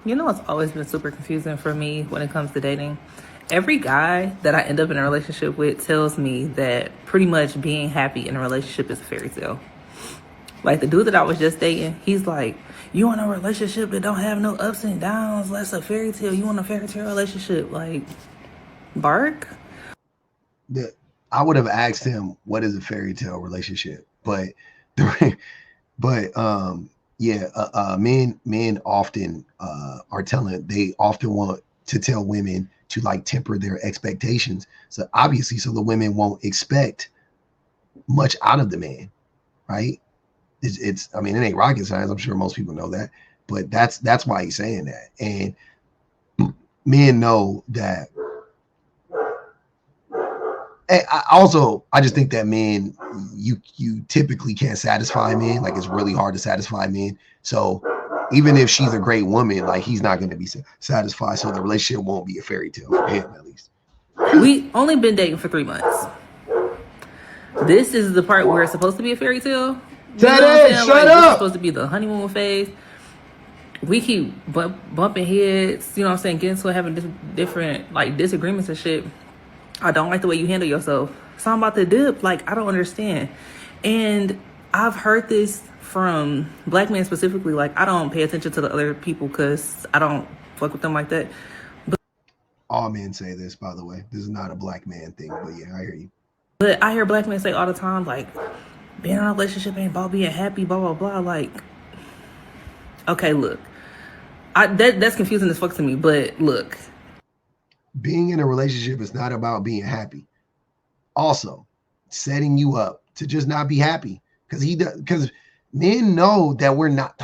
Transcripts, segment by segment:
You know, it's always been super confusing for me when it comes to dating. Every guy that I end up in a relationship with tells me that pretty much being happy in a relationship is a fairy tale. Like the dude that I was just dating, he's like, "You want a relationship that don't have no ups and downs? That's a fairy tale. You want a fairy tale relationship?" Like, bark. The I would have asked him what is a fairy tale relationship, but but yeah, men often are telling they often want to tell women to like temper their expectations. So obviously, so the women won't expect much out of the man, right? It's I mean, it ain't rocket science. I'm sure most people know that, but that's why he's saying that. And men know that. I just think that men, you typically can't satisfy men. Like it's really hard to satisfy men. So even if she's a great woman, like he's not going to be satisfied. So the relationship won't be a fairy tale for him, at least. We only been dating for 3 months. This is the part where it's supposed to be a fairy tale. You know what I'm Teddy, saying? shut Like this is up. supposed to be the honeymoon phase. We keep bumping heads. You know what I'm saying? Getting to having different like disagreements and shit. I don't like the way you handle yourself. So I'm about to dip. Like, I don't understand. And I've heard this from black men specifically. Like, I don't pay attention to the other people because I don't fuck with them like that. All men say this, by the way. This is not a black man thing, but yeah, I hear you. But I hear black men say all the time, like, being in a relationship ain't about being happy, blah, blah, blah. Like, okay, look. That's confusing as fuck to me. But look. Being in a relationship is not about being happy. Also, setting you up to just not be happy because men know that we're not.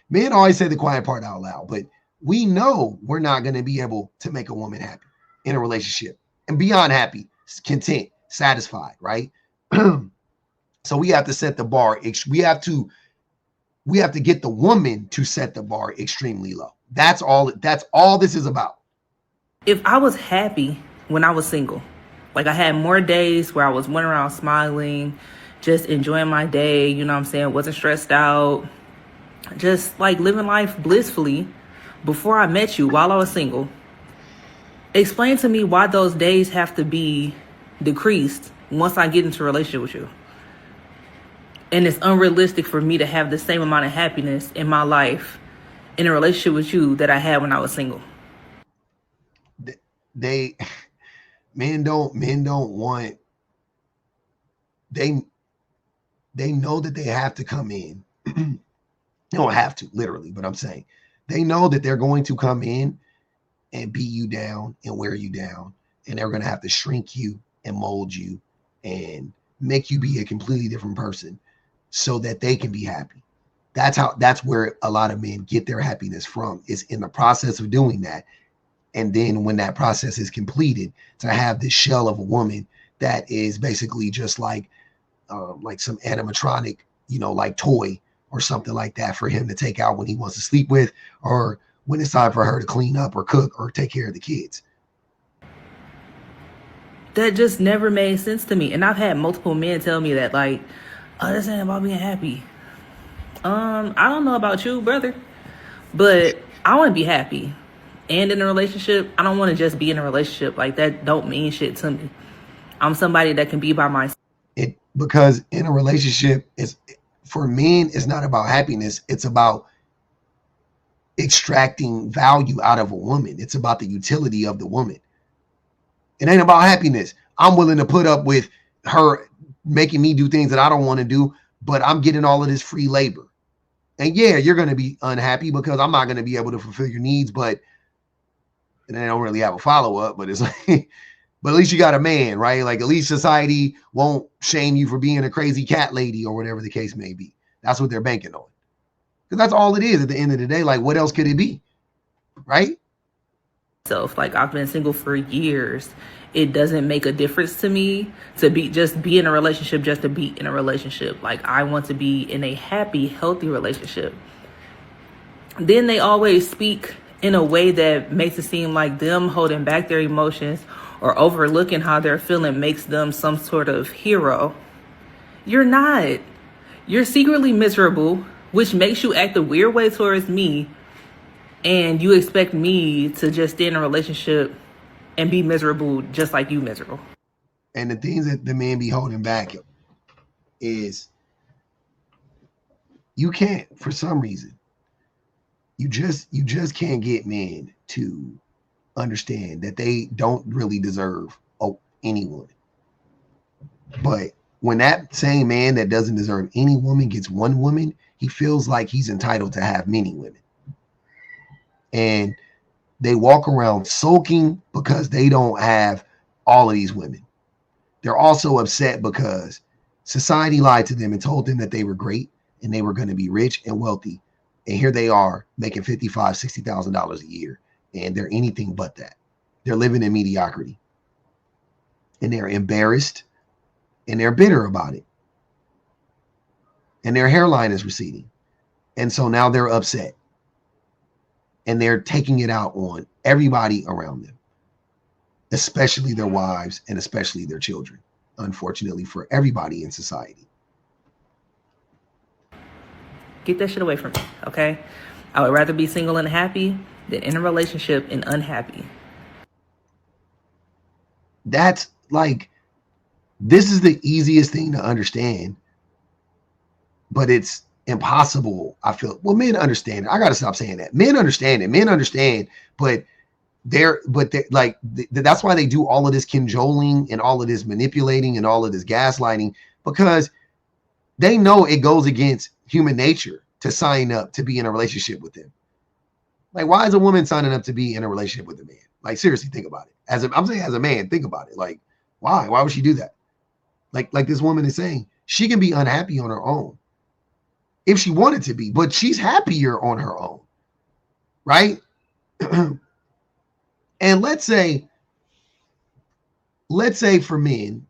Men always say the quiet part out loud, but we know we're not going to be able to make a woman happy in a relationship and beyond happy, content, satisfied, right? So we have to set the bar. We have to get the woman to set the bar extremely low. That's all this is about. If I was happy when I was single, like I had more days where I was running around smiling, just enjoying my day, you know what I'm saying? Wasn't stressed out, just like living life blissfully before I met you while I was single. Explain to me why those days have to be decreased once I get into a relationship with you. And it's unrealistic for me to have the same amount of happiness in my life in a relationship with you that I had when I was single. They men don't want they they know that they have to come in. They don't have to literally, but I'm saying they know that they're going to come in and beat you down and wear you down, and they're going to have to shrink you and mold you and make you be a completely different person so that they can be happy. That's where a lot of men get their happiness from, is in the process of doing that. And then when that process is completed, to have this shell of a woman that is basically just like some animatronic, like toy or something like that for him to take out when he wants to sleep with, or when it's time for her to clean up or cook or take care of the kids. That just never made sense to me. And I've had multiple men tell me that, like, oh, this ain't about being happy. I don't know about you, brother, but I want to be happy. And in a relationship, I don't want to just be in a relationship. Like, that don't mean shit to me. I'm somebody that can be by myself. Because in a relationship, it's for men, it's not about happiness. It's about extracting value out of a woman. It's about the utility of the woman. It ain't about happiness. I'm willing to put up with her making me do things that I don't want to do, but I'm getting all of this free labor. And yeah, you're going to be unhappy because I'm not going to be able to fulfill your needs, but and they don't really have a follow-up, but it's like, but at least you got a man, right? Like at least society won't shame you for being a crazy cat lady or whatever the case may be. That's what they're banking on. Because that's all it is at the end of the day. Like, what else could it be? Right? Like, I've been single for years. It doesn't make a difference to me to be in a relationship just to be in a relationship. Like, I want to be in a happy, healthy relationship. Then they always speak in a way that makes it seem like them holding back their emotions or overlooking how they're feeling makes them some sort of hero. You're not. You're secretly miserable, which makes you act a weird way towards me And you expect me to just stay in a relationship and be miserable just like you miserable. And the things that the men be holding back is you can't, for some reason, you just can't get men to understand that they don't really deserve any woman. But when that same man that doesn't deserve any woman gets one woman, he feels like he's entitled to have many women. And they walk around sulking because they don't have all of these women. They're also upset because society lied to them and told them that they were great and they were going to be rich and wealthy. And here they are making $55,000, $60,000 a year. And they're anything but that. They're living in mediocrity. And they're embarrassed and they're bitter about it. And their hairline is receding. And so now they're upset. And they're taking it out on everybody around them, especially their wives and especially their children, unfortunately, for everybody in society. Get that shit away from me, okay? I would rather be single and happy than in a relationship and unhappy. That's like, this is the easiest thing to understand, but it's impossible. I feel, well, men understand it. I got to stop saying that. Men understand it. Men understand, but they're like, that's why they do all of this cajoling and all of this manipulating and all of this gaslighting, because they know it goes against human nature to sign up to be in a relationship with them. Like, why is a woman signing up to be in a relationship with a man? Like, seriously, think about it. I'm saying, as a man, think about it. Like, why would she do that? Like this woman is saying, she can be unhappy on her own if she wanted to be, but she's happier on her own, right? And let's say for men,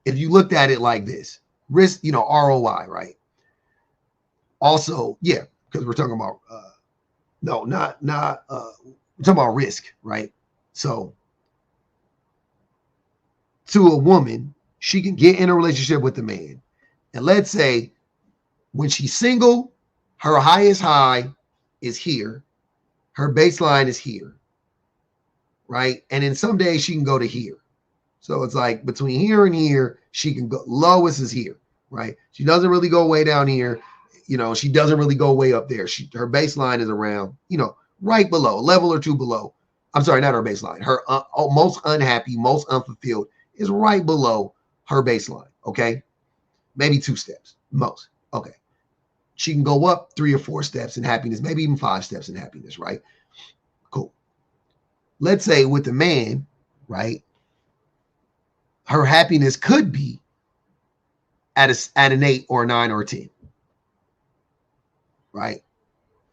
if you looked at it like this, risk, ROI, right? Also, yeah, because we're talking about we're talking about risk, right? So to a woman, she can get in a relationship with a man, and let's say when she's single, her highest high is here, her baseline is here, right? And then some days she can go to here. So it's like between here and here, she can go, lowest is here, right? She doesn't really go way down here. She doesn't really go way up there. Her baseline is around, right below, a level or two below. I'm sorry, not her baseline. Her most unhappy, most unfulfilled is right below her baseline, okay? Maybe 2 steps, most, okay? She can go up 3 or 4 steps in happiness, maybe even 5 steps in happiness, right? Cool. Let's say with the man, right, her happiness could be at an 8 or a 9 or a 10, right?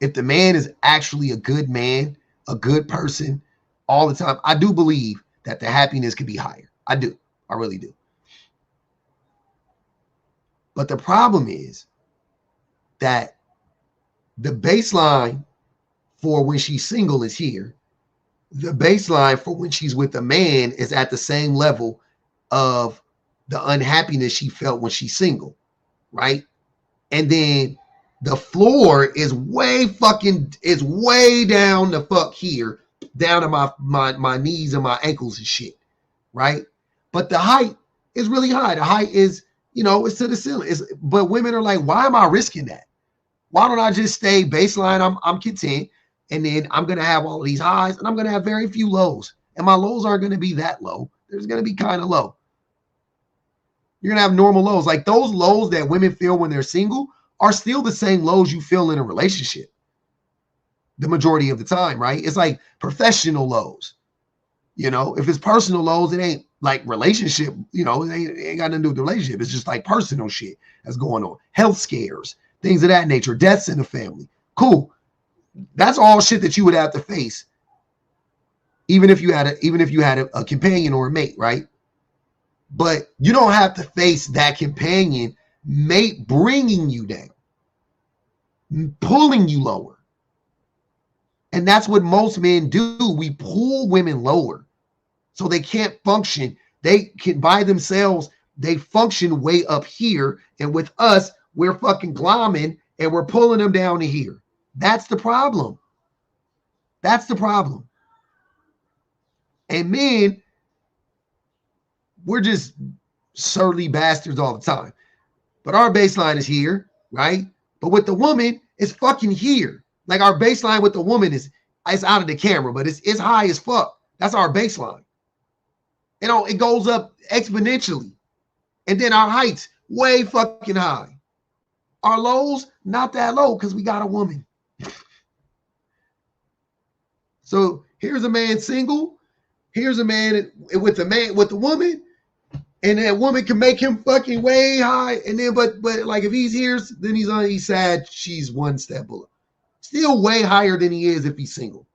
If the man is actually a good man, a good person all the time, I do believe that the happiness could be higher. I do. I really do. But the problem is that the baseline for when she's single is here. The baseline for when she's with a man is at the same level of the unhappiness she felt when she's single, right? And then the floor is way down the fuck here, down to my knees and my ankles and shit, right? But the height is really high. The height is, it's to the ceiling. But women are like, why am I risking that? Why don't I just stay baseline? I'm content, and then I'm gonna have all of these highs, and I'm gonna have very few lows, and my lows aren't gonna be that low. There's gonna be kind of low. You're gonna have normal lows, like those lows that women feel when they're single are still the same lows you feel in a relationship. The majority of the time, right? It's like professional lows. If it's personal lows, it ain't like relationship. It ain't got nothing to do with the relationship. It's just like personal shit that's going on, health scares, things of that nature, deaths in the family. Cool. That's all shit that you would have to face, even if you had a companion or a mate, right? But you don't have to face that companion mate bringing you down, pulling you lower. And that's what most men do. We pull women lower so they can't function. They can, by themselves, they function way up here. And with us, we're fucking glomming and we're pulling them down to here. That's the problem. That's the problem. And men, we're just surly bastards all the time. But our baseline is here, right? But with the woman, it's fucking here. Like our baseline with the woman is it's out of the camera, but it's high as fuck. That's our baseline. You know, it goes up exponentially. And then our heights way fucking high. Our lows not that low because we got a woman. So here's a man single. Here's a man with the woman, and that woman can make him fucking way high. And then, but like if he's here, then he's sad. She's one step below. Still way higher than he is if he's single.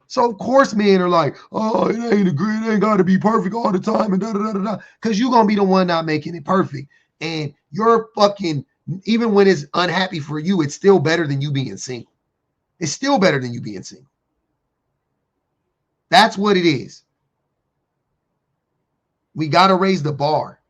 So of course men are like, oh, it ain't got to be perfect all the time and da da da da da. Because you're gonna be the one not making it perfect, and you're fucking even when it's unhappy for you, it's still better than you being single. It's still better than you being single. That's what it is. We got to raise the bar.